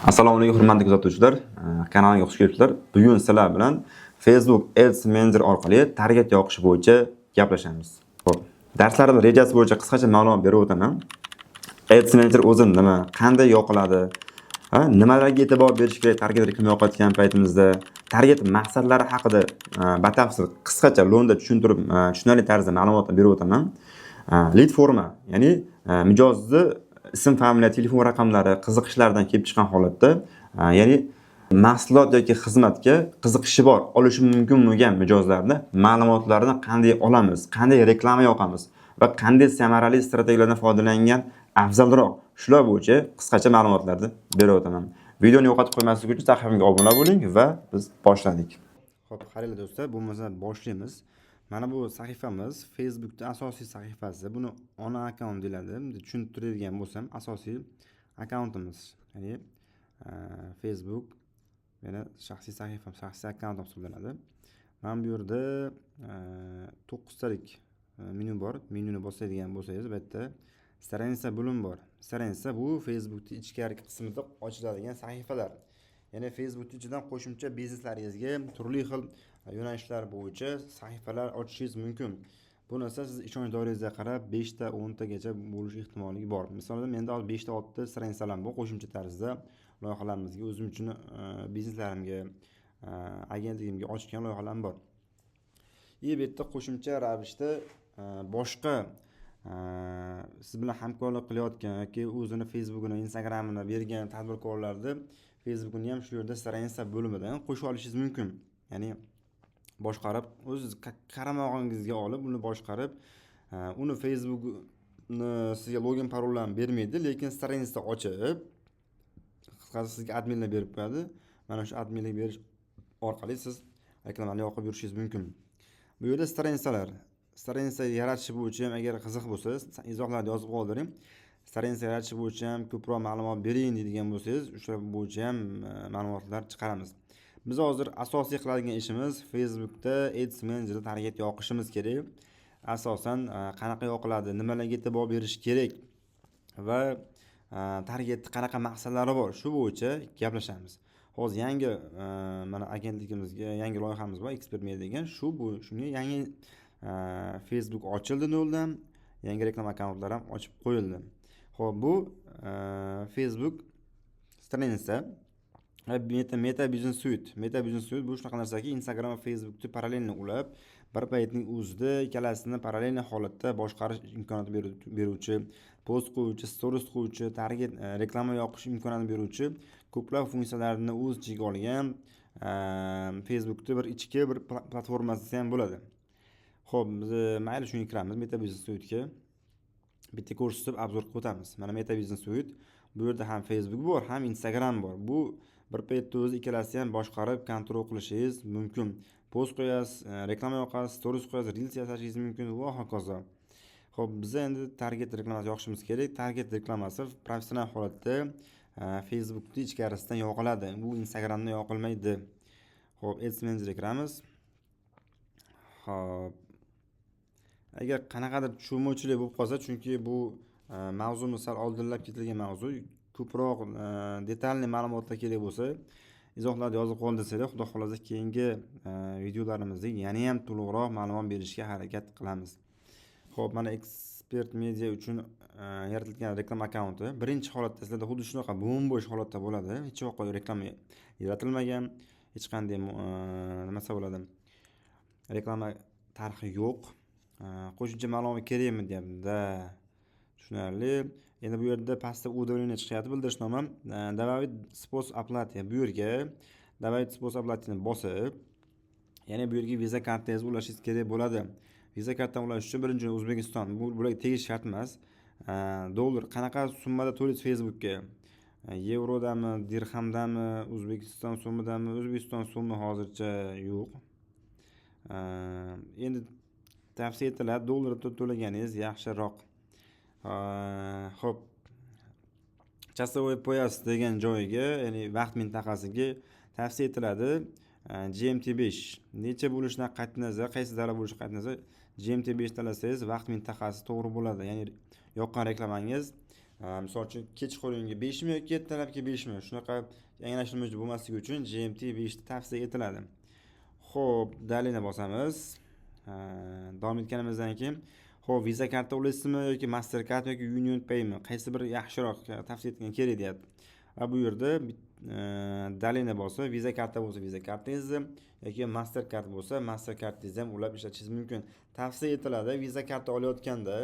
Assalomu alaykum hurmatli kuzatuvchilar. Kanalimga xush kelibsizlar. Bugun sizlar bilan Facebook Ads Manager orqali target yoqish bo'yicha gaplashamiz. Xo'p, darslarning rejasi bo'yicha qisqacha ma'lumot berib o'taman. Ads Manager o'zi nima, qanday yoqiladi, nimalarga e'tibor berish kerak target reklama yoqayotgan paytimizda, target maqsadlari haqida batafsil qisqacha lo'nda tushuntirib, tushunarli tarzda ma'lumotlar berib o'taman. Lead forma, ya'ni mijozni ism, familiya, telefon raqamlari qiziqishlaridan kelib chiqqan holatda, ya'ni mahsulot yoki xizmatga qiziqishi bor, olishi mumkin bo'lgan mijozlarni ma'lumotlarini qanday olamiz, qanday reklama yoqamiz va qanday samarali strategiyalardan foydalangan afzalroq, shular bo'yicha qisqacha ma'lumotlarni berib o'taman. Videoni yo'qotib qo'ymaslik uchun sahifamga obuna bo'ling va biz boshladik. Xo'p, qaranglar do'stlar, bo'lmasa boshlaymiz. Mana bu sahifamiz Facebook'da asosiy sahifasi. Buni ona akkaunt deyiladi. Tushuntiradigan bo'lsam, asosiy akkauntimiz. Ya'ni Facebook meni shaxsiy sahifam, shaxsiy akkauntim hisoblanadi. Mana bu yerda 9 talik menyu bor. Menyuni bosadigan bo'lsangiz, bu yerda Stransa bo'lim bor. Stransa bu Facebookning ichkari qismida ochiladigan sahifalar. Ya'ni Facebook ichidan qo'shimcha bizneslaringizga turli xil yo'nalishlar bo'yicha sahifalar ochishingiz mumkin. Bu narsa siz ishonch doirangizga qarab 5 ta 10 tagacha bo'lish ehtimoli bor. Masalan, menda 5 ta 6 ta stransalar bor. Qo'shimcha tarzda loyihalarimizga, o'zim uchun bizneslarimga, agentligimga ochgan loyihalarim bor. Bu yerda qo'shimcha ravishda boshqa siz bilan hamkorlik qilayotgan yoki o'zini Facebook'ini, Instagram'ini bergan tadbirkorlarni Facebook'ni ham shu yerda stransa bo'limidan qo'shib olishingiz mumkin. Ya'ni boshqarib, o'z qaramog'ingizga olib, uni boshqarib, uni Facebook'ni sizga login parollarni bermaydi, lekin stransa ochib, qisqasi sizga adminlar berib qo'yadi. Mana shu adminlik berish orqali siz reklamalarni yoqib yurishingiz mumkin. Bu yerda stransa yaratish bo'yicha ham agar qiziq bo'lsa, izohlarda yozib qoldiring. Stransa yaratish bo'yicha ham ko'proq ma'lumot bering deydigan bo'lsangiz, o'sha bo'yicha ham ma'lumotlar chiqaramiz. Biz hozir asosiy qiladigan ishimiz Facebook'da Ads Manager target yoqishimiz kerak. Asosan qanaqa yoqiladi, nimalarga e'tibor berish kerak va targetning qanaqa maqsadlari bor, shu bo'yicha gaplashamiz. Hozir yangi mana agentligimizga yangi loyihamiz bor, Expert Media degan. Shunga yangi Facebook ochildi noldan, yangi reklama akkauntlar ham ochib qo'yildi. Xo'p, bu Facebook stransa Meta Business Suite. Meta Business Suite bu shunaqa narsaki, Instagram va Facebookni parallelni ulab, bir paytning o'zida ikkalasini parallel holatda boshqarish imkoniyati beruvchi, post qo'yuvchi, stories qo'yuvchi, target reklama yoqish imkoniyatini beruvchi ko'plab funksiyalarni o'z ichiga olgan Facebookning bir ichki bir platformasi ham bo'ladi. Xo'p, biz mayli shunga kiramiz, Meta Business Suite'ga. Bitta ko'rsatib obzor qilib o'tamiz. Mana Meta Business Suite. Bu yerda ham Facebook bor, ham Instagram bor. Bu bir paytda o'zi ikkalasini ham boshqarib, kontrol qilishingiz mumkin. Post qo'yasiz, reklama yoqasiz, stories qo'yasiz, reels yasashingiz mumkin va hokazo. Xo'p, biz endi target reklamasi yoqishimiz kerak. Target reklamasi professional holatda Facebookning ichkarisidan yoqiladi. Bu Instagramda yoqilmaydi. Xo'p, Ads Managerga kiramiz. Xo'p, agar qanaqadir tushunmovchilik bo'lib qolsa, chunki bu mavzuni sal oldinlab ketilgan mavzu, ko'proq detalli ma'lumotlar kerak bo'lsa, izohlarda yozib qol desanglar, xudo xolasa keyingi videolarimizda yana ham to'liqroq ma'lumot berishga harakat qilamiz. Xo'p, mana Expert Media uchun yaratilgan reklama akkaunti birinchi holatda sizlarda xuddi shunaqa bo'm-bo'sh holatda bo'ladi. Hech vaqt reklama yaratilmagan, hech qanday nima bo'ladi, reklama tarixi yo'q. Qo'shimcha ma'lumot kerakmi deyapti-da. Tushunarli. Endi bu yerda pastda udovleniya chiqyapti, bildirishnoma. Добавить способ оплаты. Bu yerga добавить способ оплаты bosib, ya'ni bu yerga Visa kartangizni ulashingiz kerak bo'ladi. Visa kartani ulash uchun birinchi O'zbekiston, bularga tegish shart emas. Dollar qanaqa summada to'laysiz Facebookga? Yevrodami, dirhamdami, O'zbekiston so'midami? O'zbekiston so'mi hozircha yo'q. Endi tavsiya etiladi dollarda to'laganingiz yaxshiroq. Xo'p, Часовой poyas degan joyiga, ya'ni vaqt mintaqasiga tavsiya etiladi GMT5. Necha bo'lishidan qat'iy nazar, qaysi davlat bo'lishi qat'iy nazar GMT5 tanlasangiz vaqt mintaqasi to'g'ri bo'ladi. Ya'ni yoqqan reklamangiz Misol uchun kechqurungi 5 mi yoki ertalabki 5 mi shunaqa yanglishilmoqchi bo'lmasligi uchun GMT 5 ni tavsiya etiladi. Xo'p, dalini bosamiz. Davom etganimizdan keyin, xo'p, Visa karta ulaysizmi yoki Mastercard yoki UnionPay mi? Qaysi biri yaxshiroq tavsiya etgan kerak deyapti. Va bu yerda dalini bosib, Visa karta bo'lsa Visa kartangizni yoki Mastercard bo'lsa Mastercardingizni ham ulab ishlatishingiz mumkin. Tavsiya etiladi Visa karta olayotganda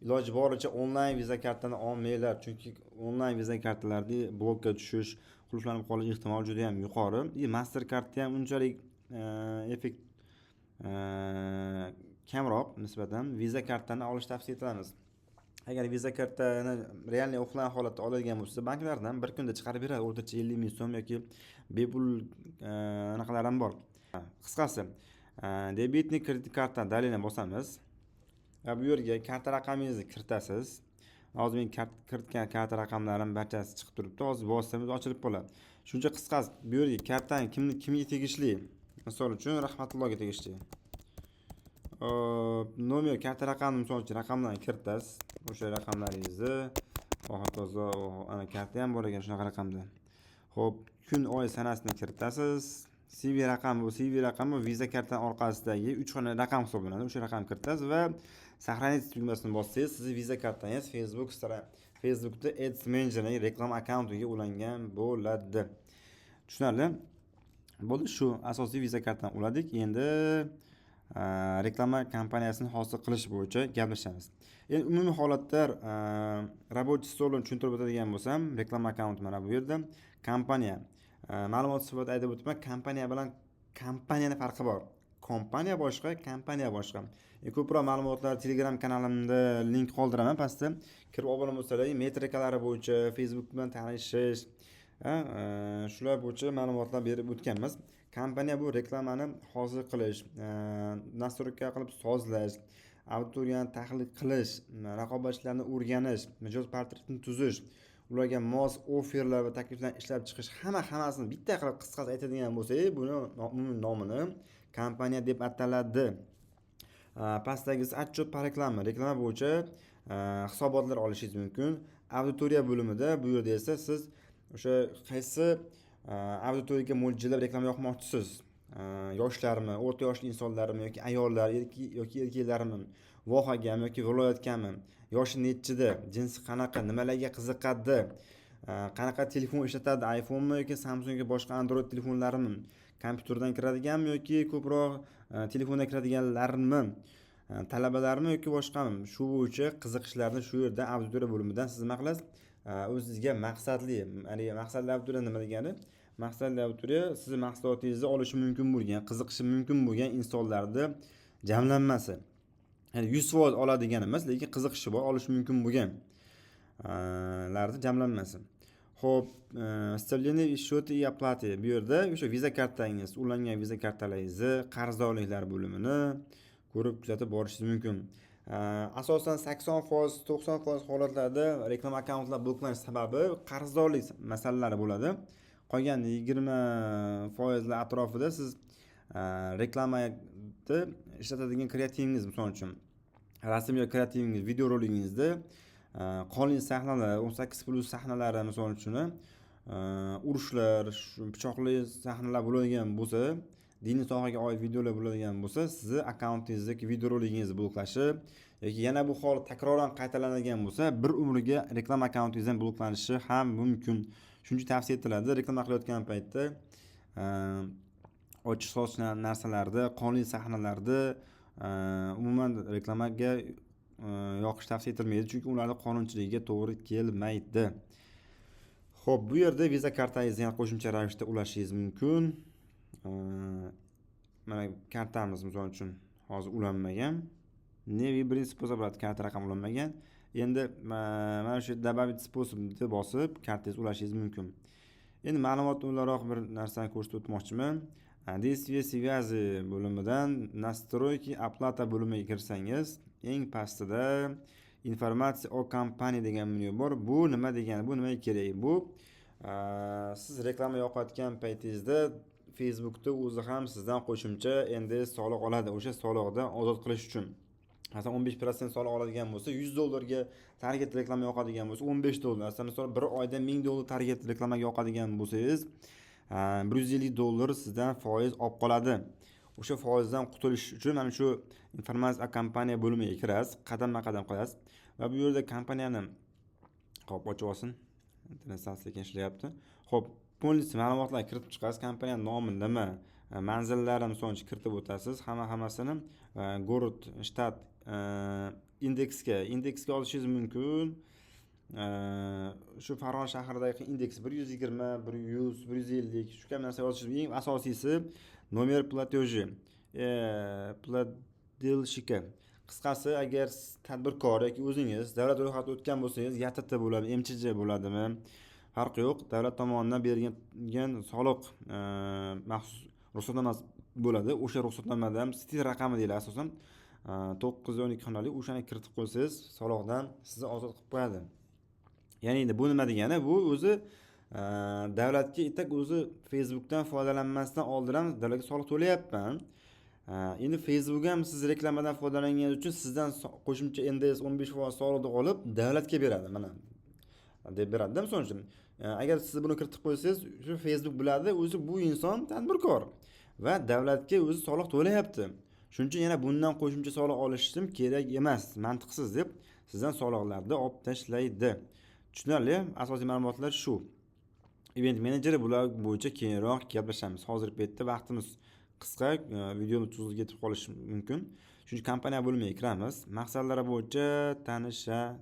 iloji boricha onlayn Visa kartani olmanglar, chunki onlayn Visa kartalarda blokka tushish, qulflanib qolish ehtimoli juda ham yuqori. Mastercardda ham unchalik effekt kamroq nisbatan Visa kartani olish tavsiya etamiz. Agar Visa kartani realniy offlayn holatda oladigan bo'lsangiz, banklardan bir kunda chiqarib beradi, o'rtacha 50 ming so'm yoki bepul anaqalar ham bor. Qisqasi, debetni kredit karta dalini bosamiz. Va bu yerga karta raqamingizni kiritasiz. Hozir men kiritgan karta raqamlarim barchasi chiqib turibdi. Hozir bossamiz ochilib qoladi. Shuncha qisqasi, bu yerga kartang kimga tegishli? Misol uchun Rahmatullohga tegishli. Nomer karta raqamini misol uchun raqamlarni kiritasiz. O'sha raqamlaringizni hotozo ana karta ham bor ekan shunaqa raqamda. Xo'p, kun oy sanasini kiritasiz. CV raqam bu CV raqami Visa karta orqasidagi 3 xona raqam hisoblanadi. O'sha raqamni kiritasiz va сохранить tugmasini bossangiz, sizni Visa kartangiz Facebookda Ads Managerning reklama akkauntiga ulangan bo'ladi. Tushunarli? Bo'ldi, shu asosiy Visa kartani uladik. Endi reklama kampaniyasini hosil qilish bo'yicha gaplashamiz. Endi umumiy holatlar rабочий stolni tushuntirib o'tadigan bo'lsam, reklama akkaunti mana bu yerda. Kompaniya ma'lumot sifatida aytib o'taman, kompaniya bilan kompaniyani farqi bor. Kompaniya boshqa, kompaniya boshqa. Ko'proq ma'lumotlar Telegram kanalimda link qoldiraman pastda. Kirib obuna bo'lsalaring, metrikalari bo'yicha Facebook bilan tanishish, shular bo'yicha ma'lumotlar berib o'tganmiz. Kompaniya bu reklamani hosil qilish, nastroyka qilib sozlash, auditoriyani tahlil qilish, raqobatchilarni o'rganish, mijoz portretini tuzish, ularga mos offerlar va takliflarni ishlab chiqish, hammasini bitta qilib qisqasi aytadigan bo'lsak, buni umumiy nomini kompaniya deb ataladi. Pastdagisi отчет по reklama bo'yicha hisobotlar olishingiz mumkin. Auditoriya bo'limida bu yerda esa siz o'sha qaysi auditoriyaga mo'ljallab reklama yoqmoqchisiz? Yoshlarmi, o'rta yoshli insonlarmi yoki ayollar yoki erkaklarmi, vohagami yoki viloyatgami, yoshi nechida, jinsi qanaqa, nimalarga qiziqadi, qanaqa telefon ishlatadi, iPhone mi yoki Samsung yoki boshqa Android telefonlarimi, kompyuterdan kiradiganmi yoki ko'proq telefondan kiradiganlarmi, talabalarmi yoki boshqami, shu bo'yicha qiziqishlarni shu yerda auditoriya bo'limidan siz nima qilasiz? O'zingizga maqsadli, ya'ni maqsadli auditoriya nima degani? Maqsadli auditoriya siz mahsulotingizni olishi mumkin bo'lgan, qiziqishi mumkin bo'lgan insonlarni jamlanmasi. Ya'ni 100% oladigan emas, lekin qiziqishi bor, olishi mumkin bo'lgan larni jamlanmasi. Xo'p, столение счета и оплаты. Bu yerda o'sha Visa kartangiz, ulangan Visa kartalaringizni qarzdorliklar bo'limini ko'rib kuzatib borishingiz mumkin. Asosan 80%, 90% holatlarda reklama akkauntlar bloklanish sababi qarzdorlik masalalari bo'ladi. Qolgan 20% atrofida siz reklamani ishlatadigan kreativingiz, misol uchun rasm yoki kreativingiz, video roligingizda qonli sahnalar, 18+ sahnalari misol uchun urushlar, pichoqli sahnalar bo'ladigan bo'lsa, diniy sohaga oid videolar bo'ladigan bo'lsa, sizni akkauntingizdagi video roligingizni bloklashi yoki yana bu holat takroran qaytalanadigan bo'lsa, bir umrga reklama akkauntingizdan bloklanishi ham mumkin. Shuning uchun tavsiya etiladi, reklama qilayotgan paytda ochiq soch narsalarda, qonli sahnalarda umuman reklamaga yoqish tavsiya etilmaydi, chunki ularning qonunchiligiga to'g'ri kelmaydi. Xo'p, bu yerda Visa kartangizni yana qo'shimcha ravishda ulashingiz mumkin. Mana kartamiz misol uchun hozir ulanmagan. Nevi birinchi sposоб karta raqami ulanmagan. Endi mana shu добавить sposobni bosib kartangizni ulashingiz mumkin. Endi ma'lumotliroq bir narsani ko'rsatib o'tmoqchiman. Действие связи bo'limidan настройки оплата bo'limiga kirsangiz, eng pastida informatsiya o kompaniya degan menyu bor. Bu nima degani? Bu nimaga kerak? Bu siz reklama yoqayotgan paytingizda Facebookda o'zi ham sizdan qo'shimcha endi soliq oladi. O'sha soliqdan ozod qilish uchun. masalan 15% soliq oladigan bo'lsa, $100 target reklama yoqadigan bo'lsa, $15. Masalan, bir oyda $1000 target reklamaga yoqadigan bo'lsangiz, $150 sizdan foiz olib qoladi. O'sha foizdan qutulish uchun mana shu informatsiya kompaniya bo'limiga kirasiz, qadamma-qadam qo'yasiz va bu yerda kompaniyani hop ochib olsin. Internet sekin ishlayapti. Xo'p, politsiya ma'lumotlarni kiritib chiqasiz. Kompaniya nomi nima, manzillari misol uchun kiritib o'tasiz. Hammasini город, shtat, indeksga olishingiz mumkin. Shu Farg'ona shahridagi indeks 120, 100, 150 shu kabi narsa yozishingiz. Eng asosiysi nomer платежи, плательщика. Qisqasi, agar tadbirkor yoki o'zingiz davlat ro'yxatidan o'tgan bo'lsangiz, YTT bo'ladi, MChJ bo'ladimi? Farqi yo'q. Davlat tomonidan berilgan soliq maxsus ruxsatnoma bo'ladi. O'sha ruxsatnomadan stil raqami deyiladi asosan 912 xonali, o'shani kiritib qo'ysangiz, soliqdan sizni ozod qilib qo'yadi. Ya'ni endi bu nima degani? Bu o'zi davlatga itak o'zi Facebookdan foydalanmasdan oldin ham davlatga soliq to'layapman. Endi Facebook ham siz reklamadan foydalanganingiz uchun sizdan qo'shimcha NDS 15% soliqni olib davlatga beradi. Mana deb beradi-da, misol uchun. Agar siz buni kiritib qo'ysangiz, shu Facebook biladi, o'zi bu inson tadbirkor va davlatga o'zi soliq to'layapti. Shuning uchun yana bundan qo'shimcha soliq olishim kerak emas, mantiqsiz deb sizdan soliqlarni olib tashlaydi. Tushunarli? Asosiy ma'lumotlar shu. Event menejeri bular bo'yicha keyinroq gaplashamiz. Hozir paytda vaqtimiz qisqa, videomiz cho'zilib ketib qolishi mumkin. Shuning kompaniya bo'limiga kiramiz. Maqsadlari bo'yicha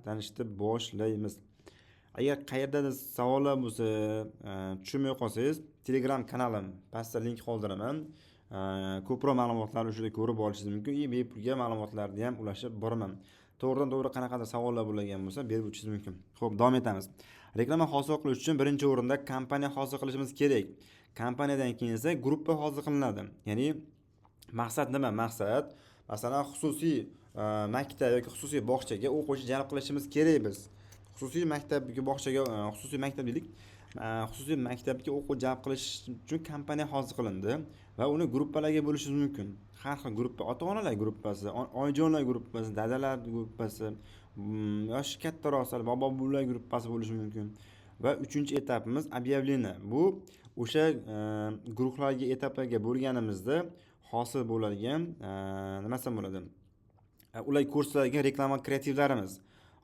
tanishib boshlaymiz. Agar qayerdadir savollar bo'lsa, tushunmay qolsangiz, Telegram kanalim pastda link qoldiraman. Ko'proq ma'lumotlarni o'shada ko'rib olishingiz mumkin. Bepulga ma'lumotlarni ham ulashib boraman. To'g'ridan-to'g'ri qanaqadir savollar bo'lgan bo'lsa, berib o'tishingiz mumkin. Xo'p, davom etamiz. Reklama hosil qilish uchun birinchi o'rinda kompaniya hosil qilishimiz kerak. Kompaniyadan keyin esa gruppa hosil qilinadi. Ya'ni maqsad nima? Maqsad, masalan, xususiy maktab yoki xususiy bog'chaga o'quvchi jalb qilishimiz kerak biz. Xususiy maktabga, bog'chaga, xususiy maktab dedik. Xususiy maktabga o'quv jalb qilish uchun kompaniya hosil qilindi va uni gruppalarga bo'lishingiz mumkin. Har xil gruppa, ota-onalar gruppasi, oyijonlar gruppasi, dadalar gruppasi, yoshi kattaroq, bobo-buvilar gruppasi bo'lishi mumkin. Va 3-etapimiz объявление. Bu o'sha guruhlarga, etaplarga bo'lganimizda hosil bo'ladigan nimasi bo'ladi? Ular ko'rsatilgan reklama kreativlarimiz.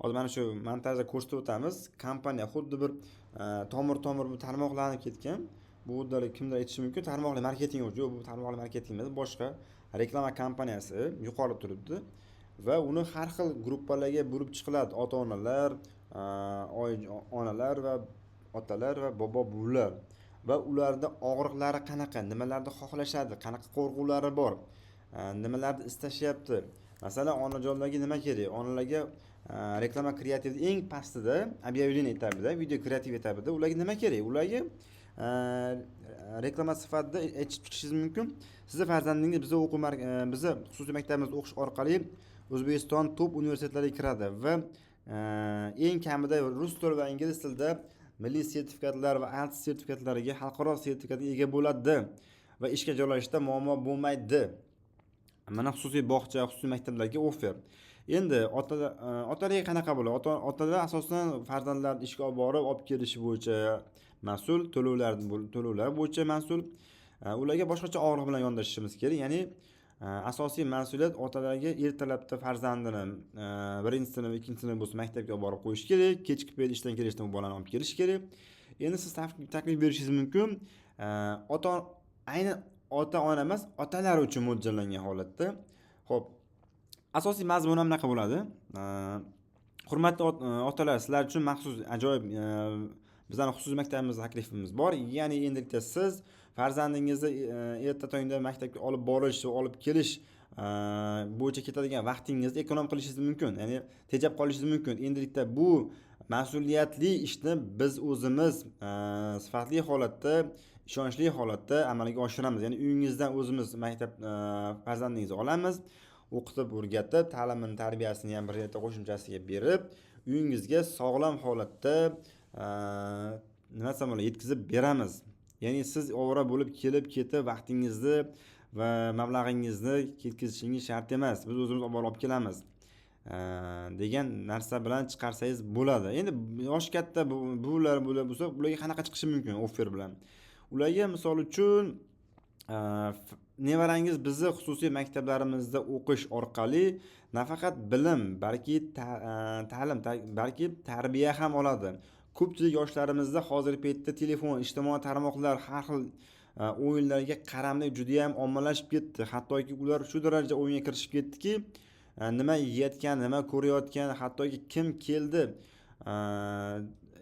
Hozir mana shu montajda ko'rsatib o'tamiz. Kompaniya xuddi bir tomir bu tarmoqlanib ketgan. Bu uddalik kimdir aytishi mumkin, tarmoqli marketing yo'q, bu tarmoqli marketing emas, boshqa reklama kompaniyasi yuqori turibdi va uni har xil gruppalarga bo'lib chiqiladi. Ota-onalar, onalar va otalar va bobo-buvilar va ularda og'riqlari qanaqa, nimalarni xohlashadi, qanaqa qo'rquvlari bor, nimalarni istashyapti. Masalan, onajonlarga nima kerak? Onalarga reklama kreativni eng pastida, объявление etabida, video kreativ etabida ularga nima kerak? Ularga reklama sifatida aytib chiqishingiz mumkin. Sizni farzandingiz bizni xususiy maktabimizda o'qish orqali O'zbekiston top universitetlariga kiradi va eng kamida rus tili va ingliz tilida milliy sertifikatlar va ALTS sertifikatlariga, xalqaro sertifikatga ega bo'ladi va ishga joylashishda muammo bo'lmaydi. Mana xususiy bog'cha, xususiy maktablarga offer. Endi otalarga qanaqa bo'ladi? Otalar asosan farzandlarni ishga olib borib, olib kelishi bo'yicha mas'ul, to'lovlar bo'yicha mas'ul. Ularga boshqacha og'riq bilan yondashishimiz kerak. Ya'ni asosiy mas'uliyat otalarga ertalabda farzandini birinchi sinf, ikkinchi sinf bo'lsa maktabga olib borib qo'yish kerak. Kechki payt ishdan kelishda bu bolani olib kelish kerak. Endi siz taklif berishingiz mumkin. Ayni ota-ona emas, otalar uchun mo'ljallangan holatda. Xo'p, asosiy mazmun ham bunaqa bo'ladi. Hurmatli otalar, sizlar uchun maxsus ajoyib bizning xususiy maktabimizda taklifimiz bor. Ya'ni endilikda siz farzandingizni erta tongda maktabga olib borish va olib kelish bo'yicha ketadigan vaqtingizni ekonom qilishingiz mumkin. Ya'ni tejab qolishingiz mumkin. Endilikda bu mas'uliyatli ishni biz o'zimiz sifatli holatda, ishonchli holatda amalga oshiramiz. Ya'ni uyingizdan o'zimiz maktab farzandingizni olamiz, o'qitib, o'rgatib, ta'limini, tarbiyasini ham bir yerda qo'shimchasiga berib, uyingizga sog'lom holatda nima desam bo'ladi, yetkazib beramiz. Ya'ni siz ovora bo'lib kelib ketib vaqtingizni va mablag'ingizni ketkazishingiz shart emas. Biz o'zimiz olib kelamiz. degan narsa bilan chiqarsangiz bo'ladi. Endi yosh katta bular bo'lsa, ularga qanaqa chiqishi mumkin offer bilan? Ularga misol uchun nevarangiz bizni xususiy maktablarimizda o'qish orqali nafaqat bilim, balki ta'lim, balki tarbiya ham oladi. Ko'pchilik yoshlarimizda hozirgi paytda telefon, ijtimoiy tarmoqlar, har xil o'yinlarga qaramlik juda ham ommalashib ketdi. Hattoki ular shu darajada o'yinga kirishib ketdiki, nima yeyotgan, nima ko'rayotgan, hattoki kim keldi,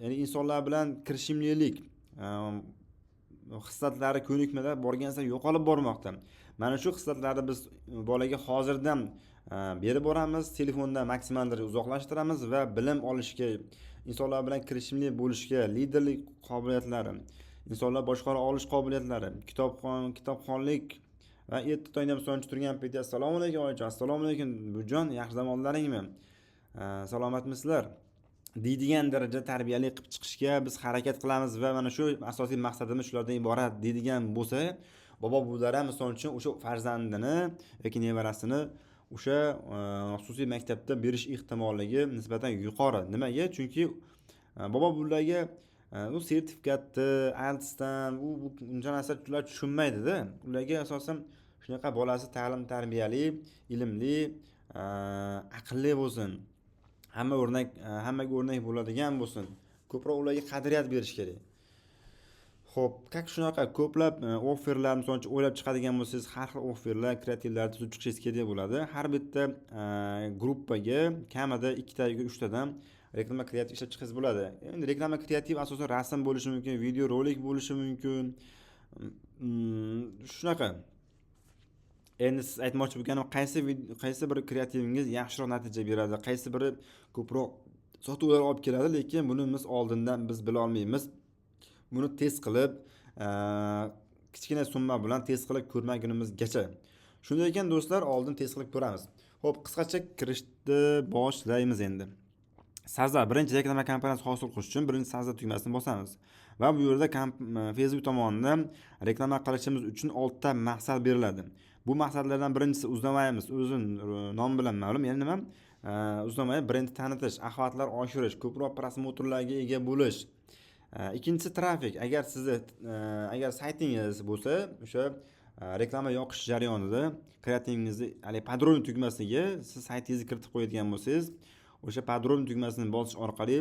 ya'ni insonlar bilan kirishimlilik hislatlari ko'nikmalar borgan sari yo'qolib bormoqda. Mana shu hislatlarni biz bolaga hozirdan berib boramiz, telefondan maksimal darajada uzoqlashtiramiz va bilim olishga, insonlar bilan kirishimli bo'lishga, liderlik qobiliyatlari, insonlar boshqara olish qobiliyatlari, kitobxonlik va erta tongda misol turgan paytda assalomu alaykum oyijon, assalomu alaykum bujon, yaxshi dam oldilaringmi? Salomatmisizlar? deydigan darajada tarbiyali qilib chiqishga biz harakat qilamiz va mana shu asosiy maqsadimiz shulardan iborat deydigan bo'lsa, bobo buvilar ham misol uchun o'sha farzandini yoki nevarasini o'sha xususiy maktabda berish ehtimolligi nisbatan yuqori. Nimaga? Chunki bobo buvilarga u sertifikatni, altsdan uncha narsa ular tushunmaydi-da. Ularga asosan shunaqa bolasi ta'lim tarbiyali, ilmli, aqlli bo'lsin. Hammaga o'rnak bo'ladigan bo'lsin. Ko'proq ularga qadriyat berish kerak. Xo'p, shunaqa ko'plab offerlar, misol uchun o'ylab chiqadigan bo'lsangiz, har xil offerlar, kreativlarni tuzib chiqishingiz kerak bo'ladi. Har bitta gruppaga kamida 2 ta yoki 3 tadan reklama kreativ ishlab chiqsangiz bo'ladi. Endi reklama kreativ asosan rasm bo'lishi mumkin, video rolik bo'lishi mumkin. Shunaqa. Endi siz aytmoqchi bo'lganim, qaysi bir kreativingiz yaxshiroq natija beradi, qaysi biri ko'proq sotuvlar olib keladi, lekin buni biz oldindan bila olmaymiz. Buni test qilib, kichkina summa bilan test qilib ko'rmagunimizgacha. Shunday ekan do'stlar, oldin test qilib ko'ramiz. Xo'p, qisqacha kirishni boshlaymiz endi. Sazza birinchi reklama kampaniyasi hosil qilish uchun birinchi Sazza tugmasini bosamiz va bu yerda Facebook tomonidan reklama qilishimiz uchun 6 ta maqsad beriladi. Bu maqsadlardan birinchisi uznamaymiz, o'zi nom bilan ma'lum, ya'ni nima? Uznamay brendni tanitish, axlatlar oshirish, ko'proq prosmotrlarga ega bo'lish. Ikkinchisi trafik. Agar saytingiz bo'lsa, o'sha reklama yoqish jarayonida kreativingizni, ya'ni podrob tugmasiga siz saytingizni kiritib qo'yadigan bo'lsangiz, o'sha podrob tugmasini bosish orqali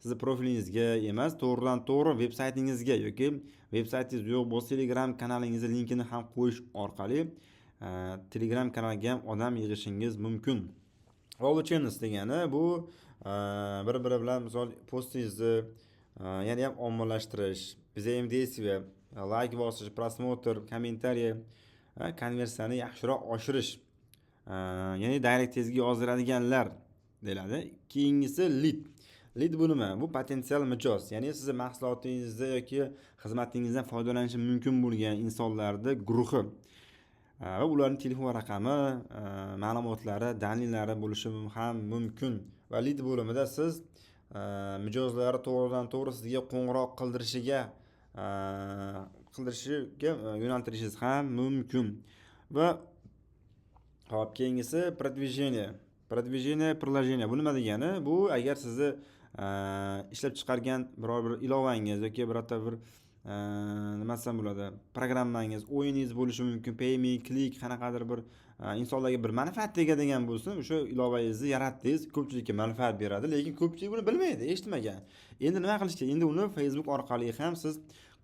sizni profilingizga emas, to'g'ridan-to'g'ri veb-saytingizga yoki veb-saytingiz yo'q bo'lsa, Telegram kanalingizning linkini ham qo'yish orqali Telegram kanaliga ham odam yig'ishingiz mumkin. Audience degani bu bir-biri bilan misol postingizni yana ham ommalashtirish, взаимодействие, like bosish, prosmotr, kommentariy, konversiyani yaxshiroq oshirish. Ya'ni direktingizga yozdiradiganlar deyiladi. Keyingisi lead bu nima? Bu potensial mijoz, ya'ni sizning mahsulotingizda yoki xizmatingizdan foydalanishi mumkin bo'lgan insonlarning guruhi va ularning telefon raqami, ma'lumotlari, dalillari bo'lishi ham mumkin. Va lead bo'limida siz mijozlari to'g'ridan-to'g'ri sizga qo'ng'iroq qildirishiga yo'naltirishingiz ham mumkin. Va hop, keyingisi продвижение приложения. Bu nima degani? Bu agar sizni ishlab chiqargan biror bir ilovangiz yoki birorta bir nima desam bo'ladi, programmangiz, o'yiningiz bo'lishi mumkin, payme, click, qanaqadir bir insonlarga bir manfaat tegadigan bo'lsin, o'sha ilovangizni yaratdingiz, ko'pchilikka manfaat beradi, lekin ko'pchilik buni bilmaydi, eshitmagan. Endi nima qilish kerak? Endi uni Facebook orqali ham siz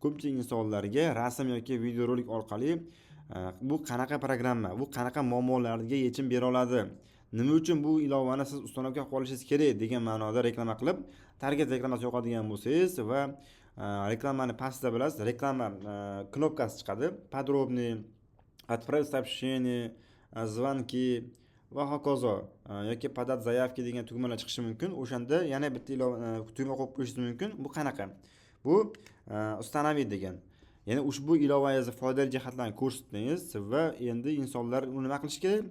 ko'pchilik insonlarga rasm yoki video rolik orqali bu qanaqa programma, bu qanaqa muammolarga yechim bera oladi, nima uchun bu ilovani siz ustonaga qolishingiz kerak degan ma'noda reklama qilib, target reklamasi yoqadigan bo'lsangiz va reklamani pastda bilasiz, reklama knopkasi chiqadi, подробный, отправить сообщение, звонки va hokazo yoki подать заявки degan tugmalar chiqishi mumkin. O'shanda yana bitta tugma qo'yib qo'yishingiz mumkin. Bu qanaqa? Bu установить degan. Ya'ni ushbu ilovangizni foydali jihatlarini ko'rsatdingiz va endi insonlar uni nima qilish kerak?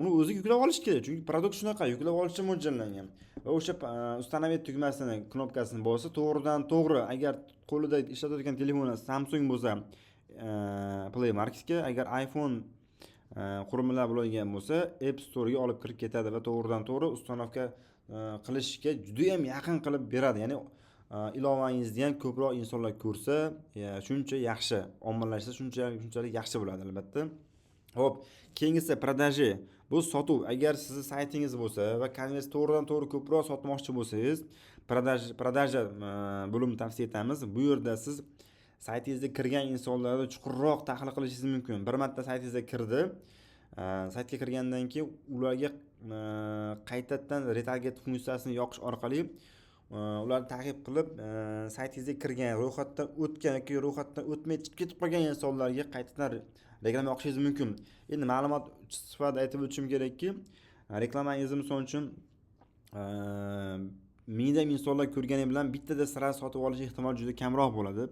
Uni o'zi yuklab olish kerak. Chunki produkt shunaqa, yuklab olishga mo'ljallangan. Va o'sha установить tugmasini, knopkasini bossa, to'g'ridan-to'g'ri agar qo'lida ishlatayotgan telefoni Samsung bo'lsa, Play Marketga, agar iPhone qurilmalar bo'ladigan bo'lsa, App Store ga olib kirib ketadi va to'g'ridan-to'g'ri ustanovka qilishga juda ham yaqin qilib beradi. Ya'ni ilovangizni ham ko'proq insonlar ko'rsa, shuncha yaxshi, ommalashsa shunchalik yaxshi bo'ladi albatta. Xo'p, keyingisi prodaji. Bu sotuv. Agar sizni saytingiz bo'lsa va konvers to'g'ridan-to'g'ri ko'proq sotmoqchi bo'lsangiz, prodaja bo'limini tavsiya etamiz. Bu yerda siz saytingizga kirgan insonlarni chuqurroq tahlil qilishingiz mumkin. Bir marta saytingizga kirdi, saytga kirgandan keyin ularga qaytadan retarget funksiyasini yoqish orqali ularni ta'qib qilib, saytingizga kirgan, ro'yxatdan o'tgan yoki ro'yxatdan o'tmay chiqib ketib qolgan insonlarga qaytadan reklama yoqishingiz mumkin. Endi ma'lumot sifatida aytib o'tishim kerakki, reklamangizni misol uchun minglab insonlar ko'rgani bilan bittada sira sotib olish ehtimoli juda kamroq bo'ladi.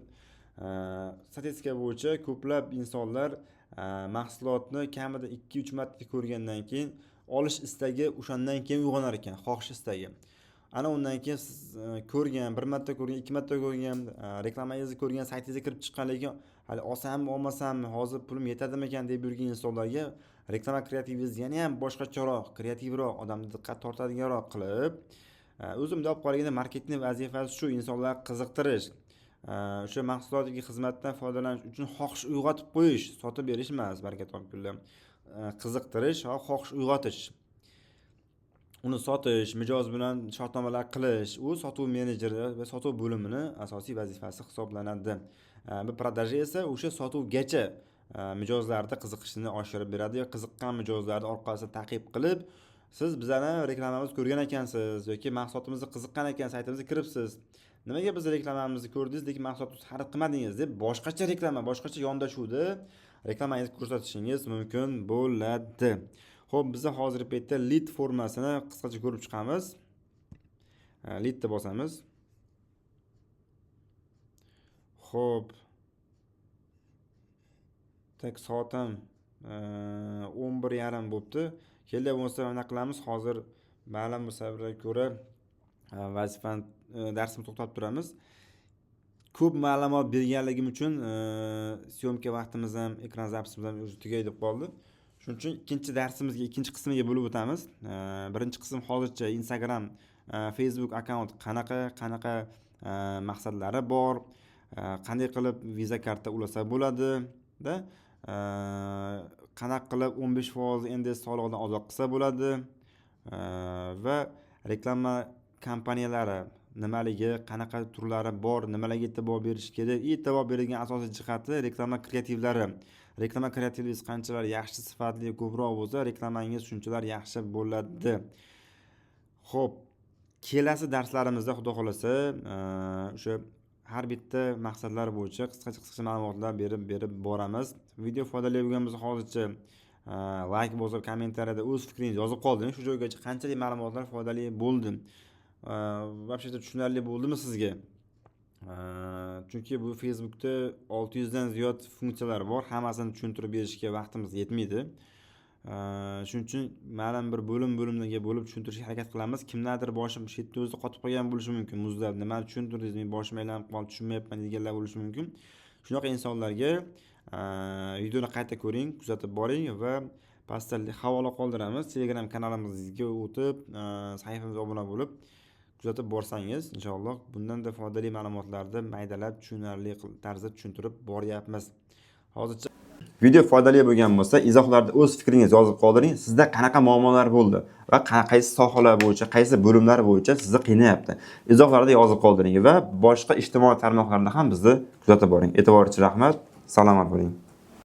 Statistika bo'yicha ko'plab insonlar mahsulotni kamida 2-3 marta ko'rgandan keyin olish istagi o'shandan keyin uyg'onar ekan, xohish istagi. Ana undan keyin siz ko'rgan, bir marta ko'rgan, 2 marta ko'rgan, reklamangizni ko'rgan, saytingizga kirib chiqqan, lekin hali olsammi, olmasammi, hozir pulim yetadimikan deb yurgan insonlarga reklama kreativingizni yana ham boshqacharoq, kreativroq, odamni diqqat tortadiganroq qilib, o'zimda olib qaraganda marketing vazifasi shu, insonlarni qiziqtirish, o'sha mahsulot yoki xizmatdan foydalanish uchun xohish uyg'otib qo'yish, sotib berish emas, baraka topinglar. Qiziqtirish va xohish uyg'otish. Uni sotish, mijoz bilan shartnomalar qilish, u sotuv menejeri va sotuv bo'limining asosiy vazifasi hisoblanadi. Bu prodaja esa o'sha sotuvgacha mijozlarda qiziqishini oshirib beradi va qiziqqan mijozlarni orqasidan ta'qib qilib, siz bizani reklamamizni ko'rgan ekansiz yoki mahsulotimizga qiziqqan ekan, saytimizga kiribsiz. Nimaga biz reklamamizni ko'rdingiz, lekin mahsulotimizni xarid qilmadingiz deb boshqacha reklama, boshqacha yondashuvda reklamangizni ko'rsatishingiz mumkin bo'ladi. Xo'p, biz hozirgi paytda lead formasini qisqacha ko'rib chiqamiz. Leadni bosamiz. Xo'p. Tak soatim 11:30 bo'libdi. Keldi bo'lsa nima qilamiz? Hozir ma'lum sabablarga ko'ra vazifani darsimizni to'xtatib turamiz. Ko'p ma'lumot berganligim uchun syomka vaqtimiz ham, ekran zapisimiz ham tugay deb qoldi. Shuning uchun ikkinchi darsimizga, ikkinchi qismiga bo'lib o'tamiz. Birinchi qism hozircha Instagram, Facebook akkaunt qanaqa maqsadlari bor, qanday qilib Visa karta ulasa bo'ladi-da, qanaqa qilib 15% NDS solig'idan ozod qilsa bo'ladi va reklama kompaniyalari nimaligi, qanaqa turlari bor, nimalarga e'tibor berish kerak. E'tibor berilgan asosiy jihati reklama kreativlari. Reklama kreativingiz qanchalar yaxshi, sifatli, ko'proq bo'lsa, reklamangiz shunchalar yaxshi bo'ladi. Xo'p, kelasi darslarimizda xudo xolasa o'sha har bitta maqsadlar bo'yicha qisqacha ma'lumotlar berib boramiz. Video foydali bo'lgan bo'lsa, hozircha like bosib, kommentariyada o'z fikringizni yozib qolding. Shu joygacha qanchalik ma'lumotlar foydali bo'ldi? Вообще-то tushunarli bo'ldimi sizga? Chunki bu Facebookda 600 dan ziyod funksiyalar bor. Hammasini tushuntirib berishga vaqtimiz yetmaydi. Shuning uchun ma'lum bir bo'limlarga bo'lib tushuntirishga harakat qilamiz. Kimlardir boshim shu yerda o'zi qotib qolgan bo'lishi mumkin. Muzlab, nima tushuntirdingiz, men boshim aylanib qoldi, tushunmayapman deganlar bo'lishi mumkin. Shunaqa insonlarga videoni qayta ko'ring, kuzatib boring va pastda havola qoldiramiz. Telegram kanalimizga o'tib, sahifamizga obuna bo'lib kuzatib borsangiz, inshaalloh bundan-da foydali ma'lumotlarni maydalab, tushunarli tarzda tushuntirib boryapmiz. Hozircha video foydali bo'lgan bo'lsa, izohlarda o'z fikringizni yozib qoldiring. Sizda qanaqa muammolar bo'ldi va qaysi sohalar bo'yicha, qaysi bo'limlar bo'yicha sizni qiynayapti? Izohlarda yozib qoldiring va boshqa ijtimoiy tarmoqlarda ham bizni kuzatib boring. E'tiboringiz uchun rahmat. Salomat bo'ling.